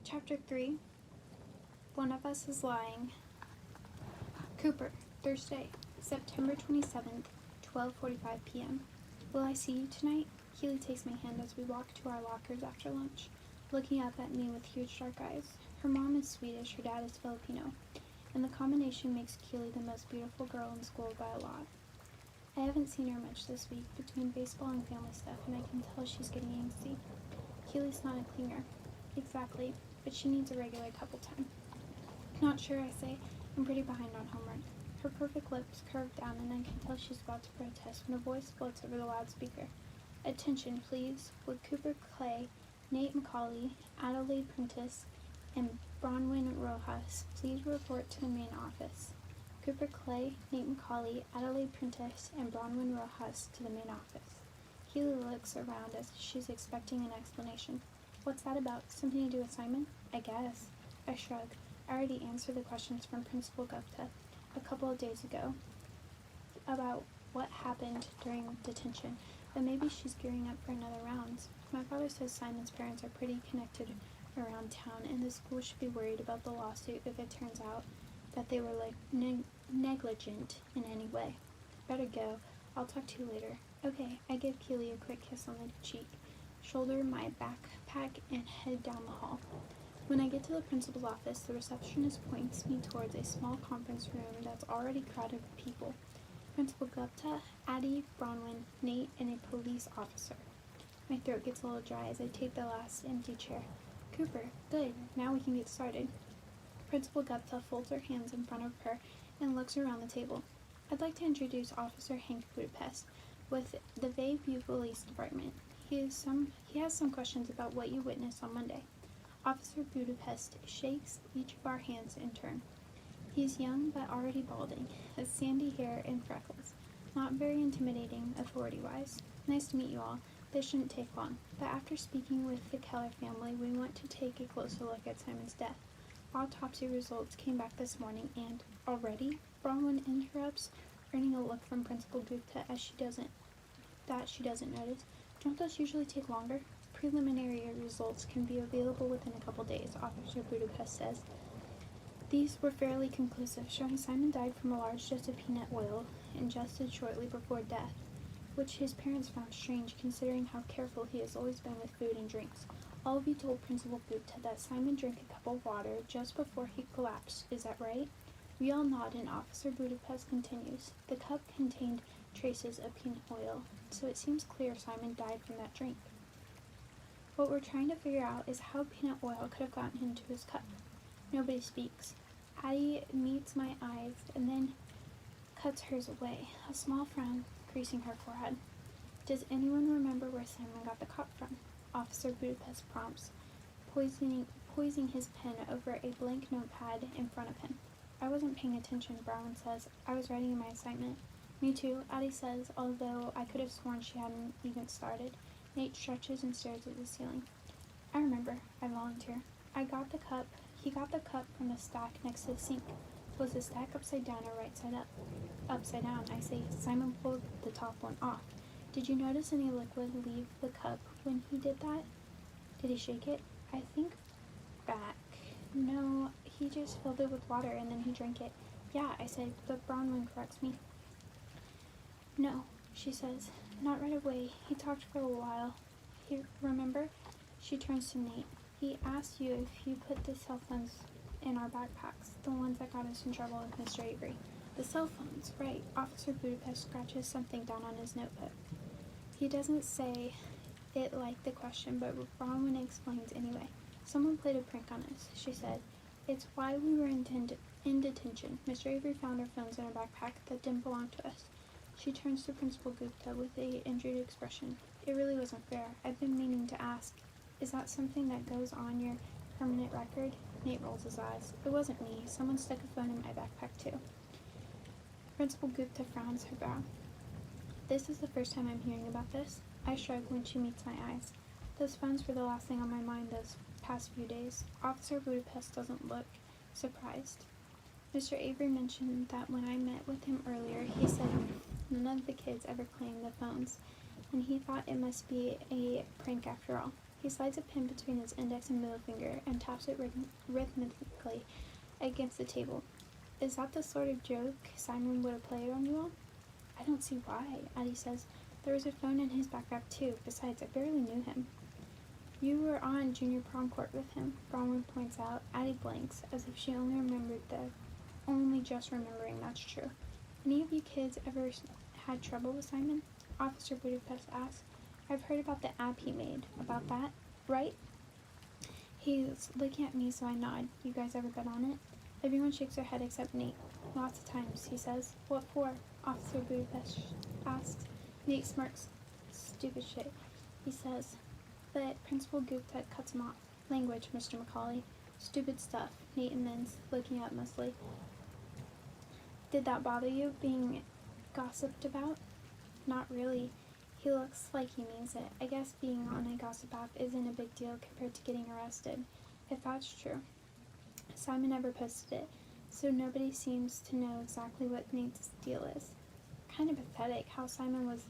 Chapter 3. One of Us is Lying. Cooper, Thursday, September 27th, 12:45 p.m. Will I see you tonight? Keely takes my hand as we walk to our lockers after lunch, looking up at me with huge dark eyes. Her mom is Swedish, her dad is Filipino, and the combination makes Keely the most beautiful girl in school by a lot. I haven't seen her much this week between baseball and family stuff, and I can tell she's getting angsty. Keely's not a clinger. Exactly, but she needs a regular couple time. Not sure, I say. I'm pretty behind on homework. Her perfect lips curve down, and I can tell she's about to protest when a voice floats over the loudspeaker. Attention, please. Would Cooper Clay, Nate McCauley, Adelaide Prentice, and Bronwyn Rojas please report to the main office? Cooper Clay, Nate McCauley, Adelaide Prentice, and Bronwyn Rojas to the main office. Keely looks around as she's expecting an explanation. What's that about? Something to do with Simon? I guess. I shrug. I already answered the questions from Principal Gupta a couple of days ago about what happened during detention, but maybe she's gearing up for another round. My father says Simon's parents are pretty connected around town, and the school should be worried about the lawsuit if it turns out that they were negligent in any way. Better go. I'll talk to you later. Okay, I give Keely a quick kiss on the cheek, shoulder my backpack, and head down the hall. When I get to the principal's office, the receptionist points me towards a small conference room that's already crowded with people. Principal Gupta, Addie, Bronwyn, Nate, and a police officer. My throat gets a little dry as I take the last empty chair. Cooper, good, now we can get started. Principal Gupta folds her hands in front of her and looks around the table. I'd like to introduce Officer Hank Budapest with the Bayview Police Department. He has some questions about what you witnessed on Monday. Officer Budapest shakes each of our hands in turn. He's young but already balding, has sandy hair and freckles. Not very intimidating authority-wise. Nice to meet you all. This shouldn't take long. But after speaking with the Keller family, we want to take a closer look at Simon's death. Autopsy results came back this morning and, already? Bronwyn interrupts, earning a look from Principal Gupta as she doesn't notice. Don't those usually take longer? Preliminary results can be available within a couple days, Officer Budapest says. These were fairly conclusive, showing Simon died from a large dose of peanut oil ingested shortly before death, which his parents found strange considering how careful he has always been with food and drinks. All of you told Principal Gupta that Simon drank a cup of water just before he collapsed, is that right? We all nod and Officer Budapest continues. The cup contained traces of peanut oil, so it seems clear Simon died from that drink. What we're trying to figure out is how peanut oil could have gotten into his cup. Nobody speaks. Addie meets my eyes and then cuts hers away, a small frown creasing her forehead. Does anyone remember where Simon got the cup from? Officer Budapest prompts, poising his pen over a blank notepad in front of him. I wasn't paying attention, Brown says. I was writing my assignment. Me too, Addie says, although I could have sworn she hadn't even started. Nate stretches and stares at the ceiling. I remember, I volunteer. He got the cup from the stack next to the sink. Was the stack upside down or right side up? Upside down, I say. Simon pulled the top one off. Did you notice any liquid leave the cup when he did that? Did he shake it? I think back. No, he just filled it with water and then he drank it. Yeah, I said, but Bronwyn corrects me. No, she says. Not right away. He talked for a while. Remember? She turns to Nate. He asked you if you put the cell phones in our backpacks, the ones that got us in trouble with Mr. Avery. The cell phones, right. Officer Budapest scratches something down on his notebook. He doesn't say it like the question, but Bronwyn explains anyway. Someone played a prank on us, she said. It's why we were in detention. Mr. Avery found our phones in a backpack that didn't belong to us. She turns to Principal Gupta with an injured expression. It really wasn't fair. I've been meaning to ask. Is that something that goes on your permanent record? Nate rolls his eyes. It wasn't me. Someone stuck a phone in my backpack too. Principal Gupta frowns her brow. This is the first time I'm hearing about this. I shrug when she meets my eyes. Those phones were the last thing on my mind those past few days. Officer Budapest doesn't look surprised. Mr. Avery mentioned that when I met with him earlier, he said none of the kids ever claimed the phones, and he thought it must be a prank after all. He slides a pin between his index and middle finger and taps it rhythmically against the table. Is that the sort of joke Simon would have played on you all? I don't see why, Addie says. There was a phone in his backpack too. Besides, I barely knew him. You were on junior prom court with him, Bronwyn points out. Addie blinks, as if she only just remembering that's true. Any of you kids ever had trouble with Simon? Officer Budapest asks. I've heard about the app he made. About that, right? He's looking at me, so I nod. You guys ever been on it? Everyone shakes their head except Nate. Lots of times, he says. What for? Officer Budapest asks. Nate smirks. Stupid shit, he says. But Principal Gupta cuts him off. Language, Mr. Macaulay. Stupid stuff, Nate amends, looking up mostly. Did that bother you, being gossiped about? Not really. He looks like he means it. I guess being on a gossip app isn't a big deal compared to getting arrested, if that's true. Simon never posted it, so nobody seems to know exactly what Nate's deal is. Kind of pathetic how Simon was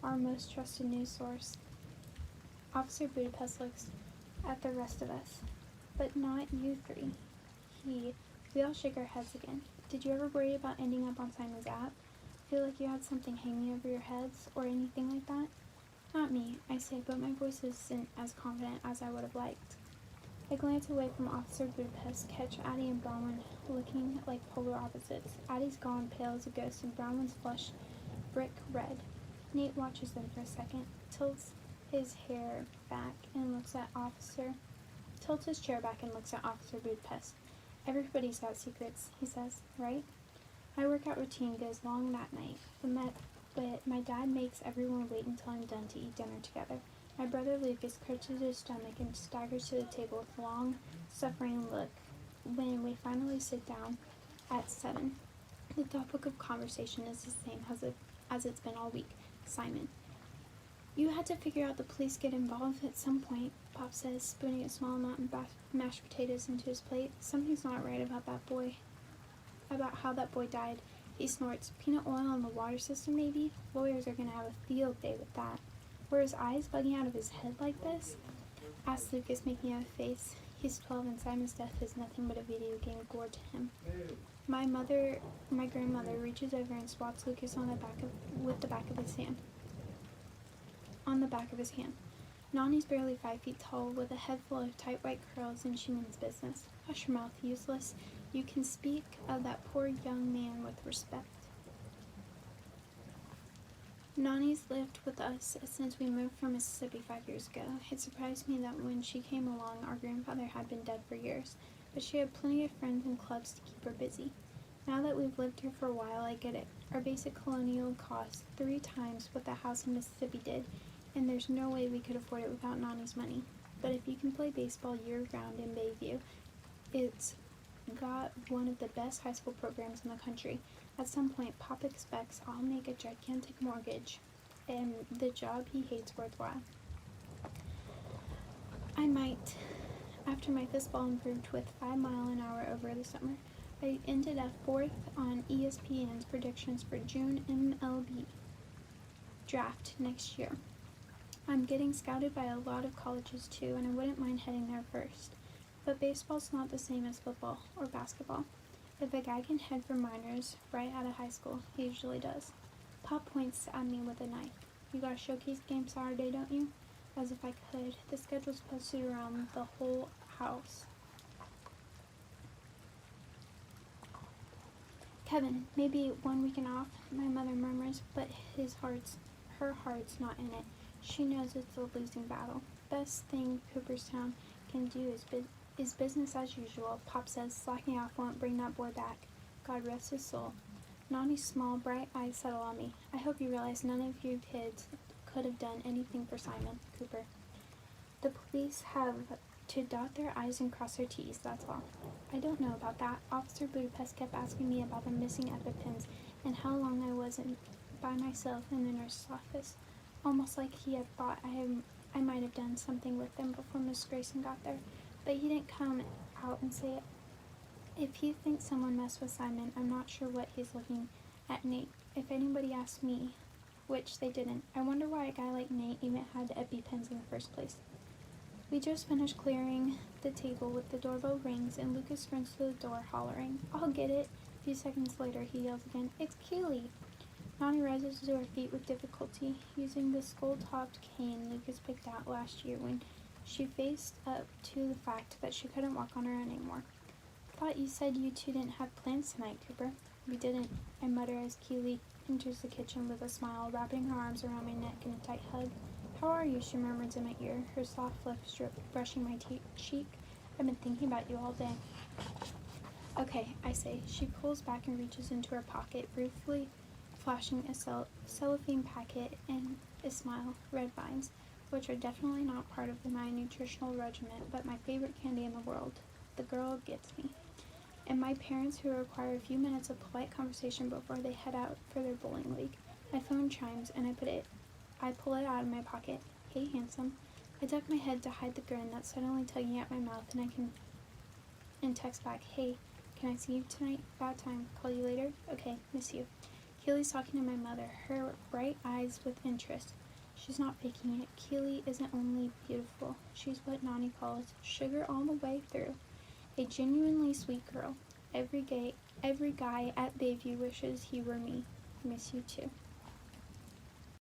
our most trusted news source. Officer Budapest looks at the rest of us. But not you three. We all shake our heads again. Did you ever worry about ending up on Simon's app? Feel like you had something hanging over your heads or anything like that? Not me, I say, but my voice isn't as confident as I would have liked. I glance away from Officer Budapest, catch Addie and Bronwyn looking like polar opposites. Addie's gone pale as a ghost and Bronwyn's flushed brick red. Nate watches them for a second, tilts his chair back and looks at Officer Budapest. Everybody's got secrets, he says, right? My workout routine goes long that night, but my dad makes everyone wait until I'm done to eat dinner together. My brother Lucas crouches his stomach and staggers to the table with a long, suffering look when we finally sit down at 7. The topic of conversation is the same as it's been all week. Simon. You had to figure out the police get involved at some point, Pop says, spooning a small amount of mashed potatoes into his plate. Something's not right about how that boy died. He snorts. Peanut oil in the water system, maybe? Lawyers are going to have a field day with that. Were his eyes bugging out of his head like this? Asked Lucas, making a face. He's 12 and Simon's death is nothing but a video game gore to him. My grandmother reaches over and swats Lucas with the back of his hand. On the back of his hand. Nani's barely 5 feet tall, with a head full of tight white curls, and she means business. Hush your mouth, useless. You can speak of that poor young man with respect. Nani's lived with us since we moved from Mississippi 5 years ago. It surprised me that when she came along, our grandfather had been dead for years, but she had plenty of friends and clubs to keep her busy. Now that we've lived here for a while, I get it. Our basic colonial cost 3 times what the house in Mississippi did, and there's no way we could afford it without Nani's money. But if you can play baseball year-round in Bayview, it's got one of the best high school programs in the country. At some point, Pop expects I'll make a gigantic mortgage and the job he hates worthwhile. I might. After my fistball improved with 5 miles an hour over the summer, I ended up 4th on ESPN's predictions for June MLB draft next year. I'm getting scouted by a lot of colleges too, and I wouldn't mind heading there first. But baseball's not the same as football or basketball. If a guy can head for minors right out of high school, he usually does. Pop points at me with a knife. You got a showcase game Saturday, don't you? As if I could. The schedule's posted around the whole house. Kevin, maybe 1 weekend off, my mother murmurs, but her heart's not in it. She knows it's a losing battle. Best thing Cooperstown can do is business as usual, Pop says. Slacking off won't bring that boy back. God rest his soul. Nani's small, bright eyes settle on me. I hope you realize none of you kids could have done anything for Simon, Cooper. The police have to dot their I's and cross their T's, that's all. I don't know about that. Officer Budapest kept asking me about the missing EpiPens and how long I wasn't by myself in the nurse's office. Almost like he had thought I might have done something with them before Miss Grayson got there. But he didn't come out and say it. If he thinks someone messed with Simon, I'm not sure what he's looking at Nate. If anybody asked me, which they didn't, I wonder why a guy like Nate even had EpiPens in the first place. We just finished clearing the table with the doorbell rings and Lucas runs to the door hollering, "I'll get it." A few seconds later he yells again, "It's Keely." Nani rises to her feet with difficulty, using the skull-topped cane Lucas picked out last year when she faced up to the fact that she couldn't walk on her own anymore. "Thought you said you two didn't have plans tonight, Cooper." "We didn't," I mutter as Keely enters the kitchen with a smile, wrapping her arms around my neck in a tight hug. "How are you?" she murmurs in my ear, her soft left strip brushing my cheek. "I've been thinking about you all day." "Okay," I say. She pulls back and reaches into her pocket, briefly flashing a cellophane packet and a smile, red vines, which are definitely not part of my nutritional regimen, but my favorite candy in the world. The girl gets me. And my parents, who require a few minutes of polite conversation before they head out for their bowling league. My phone chimes and I pull it out of my pocket. "Hey, handsome." I duck my head to hide the grin that's suddenly tugging at my mouth and text back, "Hey, can I see you tonight? Bad time. Call you later? Okay, miss you." Keely's talking to my mother, her bright eyes with interest. She's not faking it. Keely isn't only beautiful. She's what Nani calls sugar all the way through. A genuinely sweet girl. Every guy at Bayview wishes he were me. Miss you too.